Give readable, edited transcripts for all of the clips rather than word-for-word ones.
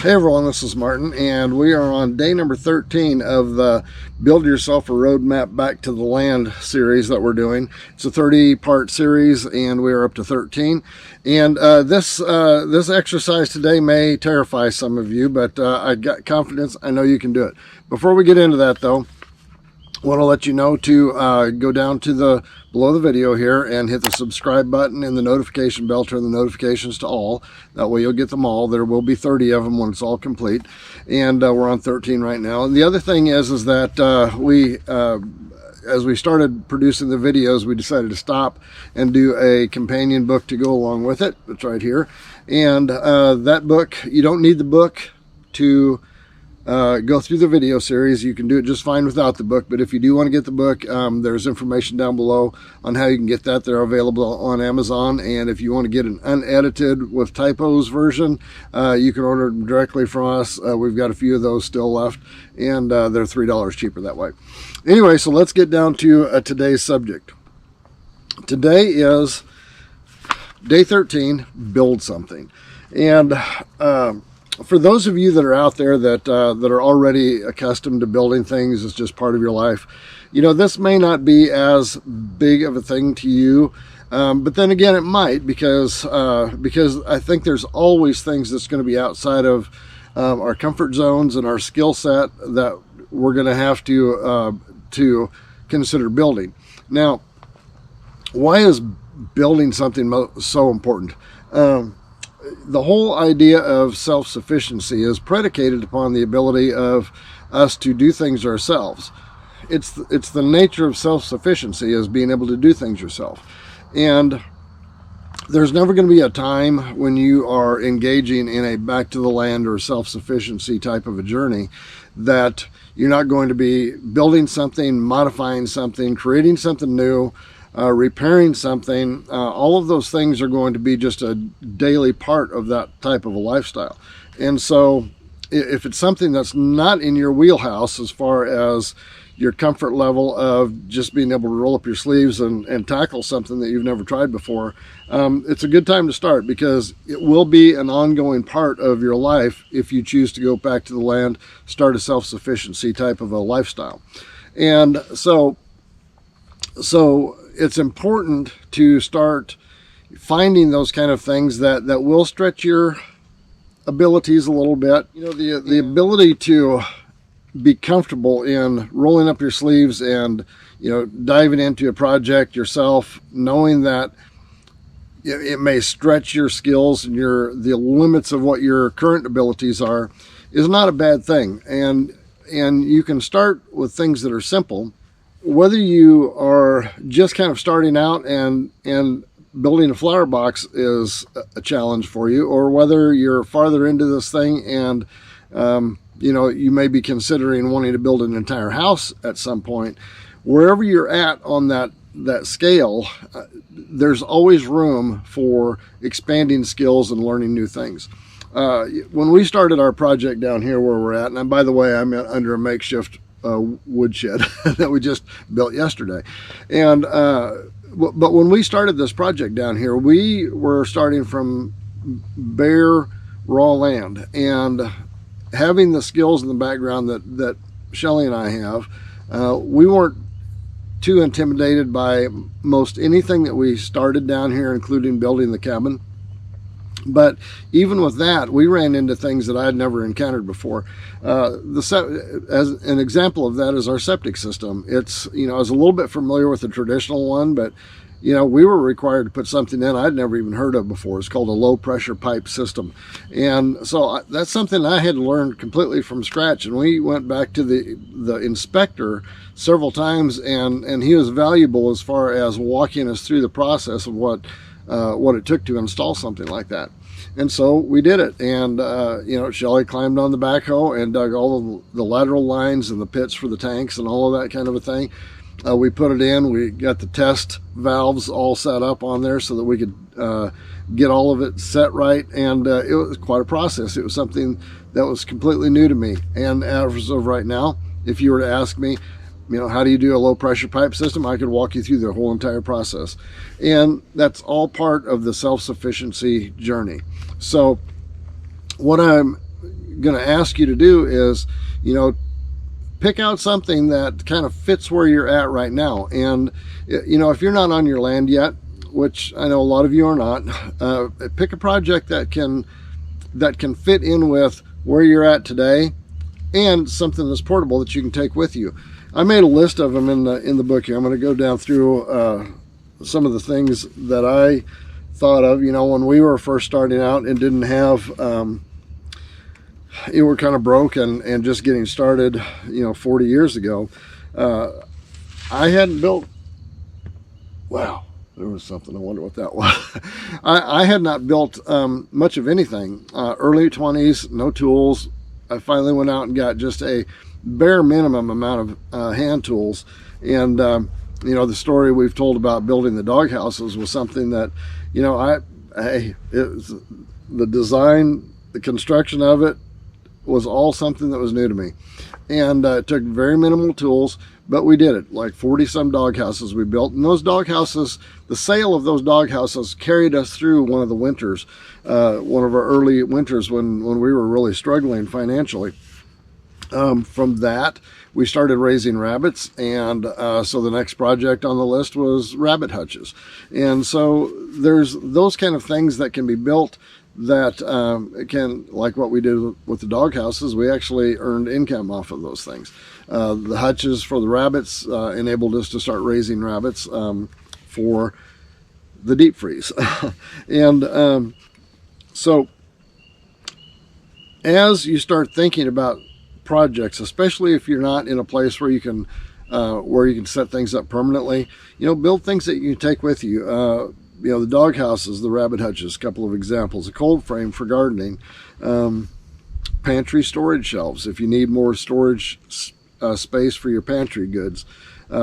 Hey everyone, this is Martin, and we are on day number 13 of the Build Yourself a Roadmap Back to the Land series that we're doing. It's a 30-part series, and we are up to 13. And this exercise today may terrify some of you, but I got confidence. I know you can do it. Before we get into that, though, I want to let you know to go down to below the video here and hit the subscribe button and the notification bell. Turn the notifications to all. That way you'll get them all. There will be 30 of them when it's all complete. And we're on 13 right now. And the other thing is that as we started producing the videos, we decided to stop and do a companion book to go along with it. It's right here. And that book, you don't need the book to go through the video series. You can do it just fine without the book, but if you do want to get the book, there's information down below on how you can get that. They're available on Amazon, and if you want to get an unedited with typos version, you can order them directly from us. We've got a few of those still left, and they're $3 cheaper that way. Anyway, so let's get down to today's subject. Today is day 13, build something. And for those of you that are out there that are already accustomed to building things as just part of your life, you know, this may not be as big of a thing to you, but then again, it might, because I think there's always things that's going to be outside of our comfort zones and our skill set that we're going to have to consider building. Now, why is building something so important? The whole idea of self-sufficiency is predicated upon the ability of us to do things ourselves. It's the nature of self-sufficiency, is being able to do things yourself. And there's never going to be a time when you are engaging in a back to the land or self-sufficiency type of a journey that you're not going to be building something, modifying something, creating something new, repairing something. All of those things are going to be just a daily part of that type of a lifestyle. And so if it's something that's not in your wheelhouse as far as your comfort level of just being able to roll up your sleeves and tackle something that you've never tried before, it's a good time to start, because it will be an ongoing part of your life if you choose to go back to the land, start a self-sufficiency type of a lifestyle. And so it's important to start finding those kind of things that will stretch your abilities a little bit. You know, the ability to be comfortable in rolling up your sleeves and, you know, diving into a project yourself, knowing that it may stretch your skills and the limits of what your current abilities are, is not a bad thing. And you can start with things that are simple. Whether you are just kind of starting out and building a flower box is a challenge for you, or whether you're farther into this thing and you know, you may be considering wanting to build an entire house at some point, wherever you're at on that scale, there's always room for expanding skills and learning new things. When we started our project down here where we're at, and by the way, I'm under a makeshift woodshed that we just built yesterday. And but when we started this project down here, we were starting from bare raw land, and having the skills in the background that Shelley and I have, we weren't too intimidated by most anything that we started down here, including building the cabin. But even with that, we ran into things that I had never encountered before. As an example of that is our septic system. It's, you know, I was a little bit familiar with the traditional one, but, you know, we were required to put something in I'd never even heard of before. It's called a low pressure pipe system. And so that's something I had to learn completely from scratch. And we went back to the inspector several times, and he was valuable as far as walking us through the process of what it took to install something like that. And so we did it. And, you know, Shelley climbed on the backhoe and dug all of the lateral lines and the pits for the tanks and all of that kind of a thing. We put it in. We got the test valves all set up on there so that we could get all of it set right. And it was quite a process. It was something that was completely new to me. And as of right now, if you were to ask me, you know, how do you do a low pressure pipe system, I could walk you through the whole entire process. And that's all part of the self-sufficiency journey. So what I'm going to ask you to do is, pick out something that kind of fits where you're at right now. And, if you're not on your land yet, which I know a lot of you are not, pick a project that can fit in with where you're at today, and something that's portable that you can take with you. I made a list of them in the book here. I'm going to go down through some of the things that I thought of, when we were first starting out and didn't have, we were kind of broke and just getting started, 40 years ago. I hadn't built, wow, there was something, I wonder what that was. I had not built much of anything. Early 20s, no tools. I finally went out and got just a bare minimum amount of hand tools. And, the story we've told about building the dog-houses was something that, the design, the construction of it was all something that was new to me. And it took very minimal tools, but we did it. Like 40 some dog houses we built. And those dog houses, the sale of those dog houses carried us through one of the winters, one of our early winters when we were really struggling financially. From that, we started raising rabbits, and so the next project on the list was rabbit hutches. And so there's those kind of things that can be built that can, like what we did with the dog houses, we actually earned income off of those things. The hutches for the rabbits enabled us to start raising rabbits for the deep freeze. And so as you start thinking about projects, especially if you're not in a place where you can set things up permanently, build things that you can take with you. The dog houses, the rabbit hutches, a couple of examples. A cold frame for gardening, pantry storage shelves if you need more storage space for your pantry goods,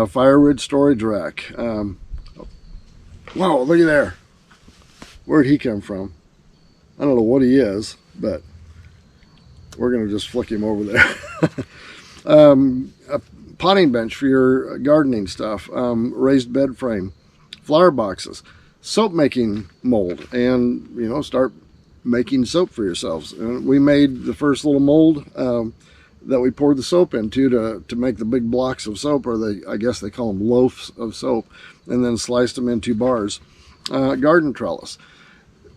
firewood storage rack. Wow, look at there. Where'd he come from? I don't know what he is, but we're going to just flick him over there. A potting bench for your gardening stuff, raised bed frame, flower boxes, soap making mold, and start making soap for yourselves. And we made the first little mold that we poured the soap into to make the big blocks of soap, or I guess they call them loaves of soap, and then sliced them into bars. Garden trellis.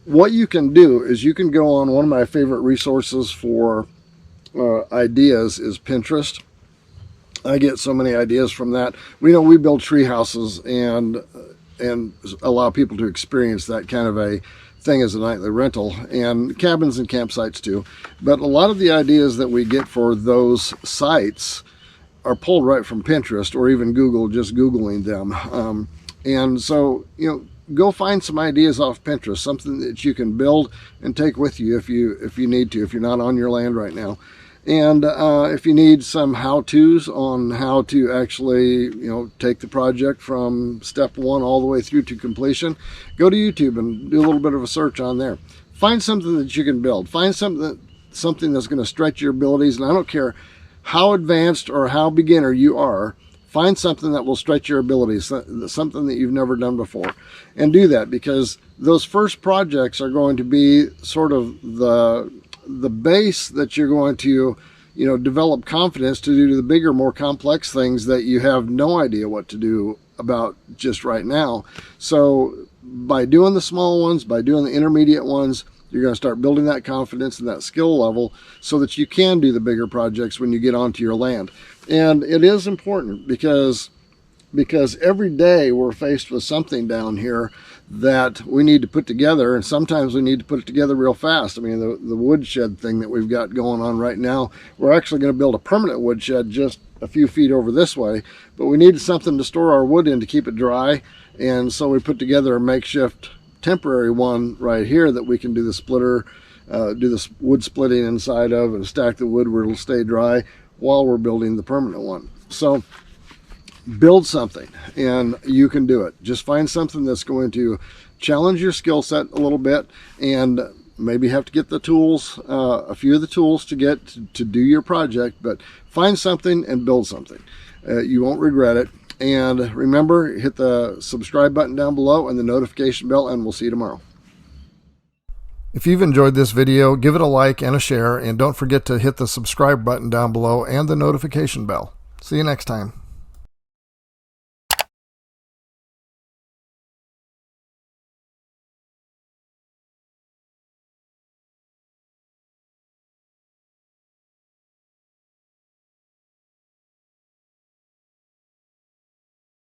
What you can do is you can go on, one of my favorite resources for ideas is Pinterest. I get so many ideas from that. We build tree houses and allow people to experience that kind of a thing as a nightly rental, and cabins and campsites too. But a lot of the ideas that we get for those sites are pulled right from Pinterest, or even Google, just Googling them. And so, go find some ideas off Pinterest, something that you can build and take with you if you need to, if you're not on your land right now. And if you need some how-tos on how to actually, take the project from step one all the way through to completion, go to YouTube and do a little bit of a search on there. Find something that you can build. Find something that's going to stretch your abilities. And I don't care how advanced or how beginner you are, find something that will stretch your abilities, something that you've never done before. And do that, because those first projects are going to be sort of the base that you're going to, develop confidence to do the bigger, more complex things that you have no idea what to do about just right now. So by doing the small ones, by doing the intermediate ones, you're going to start building that confidence and that skill level so that you can do the bigger projects when you get onto your land. And it is important because every day we're faced with something down here that we need to put together, and sometimes we need to put it together real fast. I mean, the woodshed thing that we've got going on right now, we're actually going to build a permanent woodshed just a few feet over this way, but we needed something to store our wood in to keep it dry, and so we put together a makeshift temporary one right here that we can do the splitter, do this wood splitting inside of, and stack the wood where it'll stay dry while we're building the permanent one. So build something, and you can do it. Just find something that's going to challenge your skill set a little bit, and maybe have to get the tools, a few of the tools to get to do your project, but find something and build something. You won't regret it. And remember, hit the subscribe button down below and the notification bell, and we'll see you tomorrow. If you've enjoyed this video, give it a like and a share, and don't forget to hit the subscribe button down below and the notification bell. See you next time.